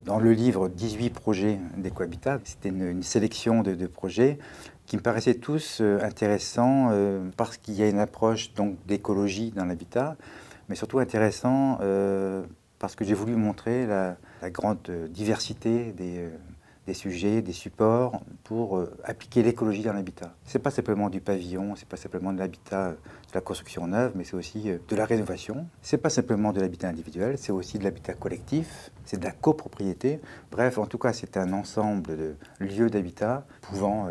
Dans le livre 18 projets d'Ecohabitat, c'était une sélection de projets qui me paraissaient tous intéressants parce qu'il y a une approche d'écologie dans l'habitat, mais surtout intéressant parce que j'ai voulu montrer la grande diversité des sujets, des supports pour appliquer l'écologie dans l'habitat. Ce n'est pas simplement du pavillon, ce n'est pas simplement de l'habitat, de la construction neuve, mais c'est aussi de la rénovation. Ce n'est pas simplement de l'habitat individuel, c'est aussi de l'habitat collectif, c'est de la copropriété. Bref, en tout cas, c'est un ensemble de lieux d'habitat pouvant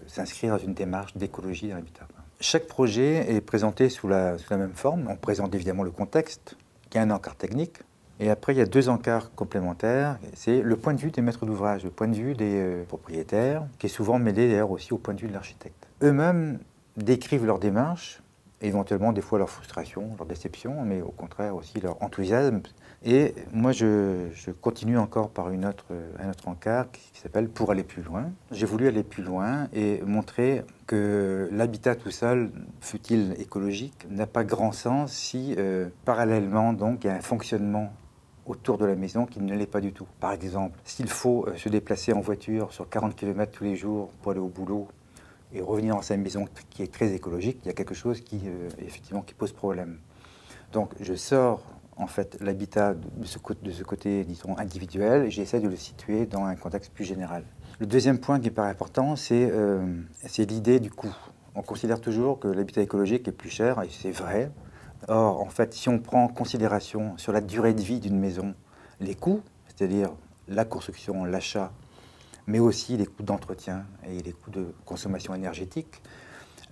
s'inscrire dans une démarche d'écologie dans l'habitat. Chaque projet est présenté sous la même forme. On présente évidemment le contexte, qui est un encart technique. Et après, il y a deux encarts complémentaires. C'est le point de vue des maîtres d'ouvrage, le point de vue des propriétaires, qui est souvent mêlé d'ailleurs aussi au point de vue de l'architecte. Eux-mêmes décrivent leur démarche, éventuellement des fois leur frustration, leur déception, mais au contraire aussi leur enthousiasme. Et moi, je continue encore par un autre encart qui s'appelle « Pour aller plus loin ». J'ai voulu aller plus loin et montrer que l'habitat tout seul, fût-il écologique, n'a pas grand sens si, parallèlement, donc, il y a un fonctionnement autour de la maison qui ne l'est pas du tout. Par exemple, s'il faut se déplacer en voiture sur 40 km tous les jours pour aller au boulot et revenir dans sa maison qui est très écologique, il y a quelque chose qui, effectivement, qui pose problème. Donc, je sors en fait l'habitat de ce côté, disons, individuel, et j'essaie de le situer dans un contexte plus général. Le deuxième point qui me paraît important, c'est l'idée du coût. On considère toujours que l'habitat écologique est plus cher, et c'est vrai. Or, en fait, si on prend en considération sur la durée de vie d'une maison les coûts, c'est-à-dire la construction, l'achat, mais aussi les coûts d'entretien et les coûts de consommation énergétique,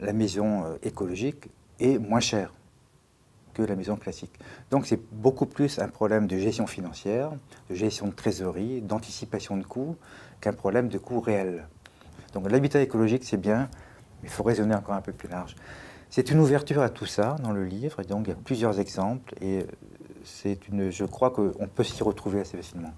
la maison écologique est moins chère que la maison classique. Donc c'est beaucoup plus un problème de gestion financière, de gestion de trésorerie, d'anticipation de coûts, qu'un problème de coût réel. Donc l'habitat écologique, c'est bien, mais il faut raisonner encore un peu plus large. C'est une ouverture à tout ça dans le livre, et donc il y a plusieurs exemples, et je crois qu'on peut s'y retrouver assez facilement.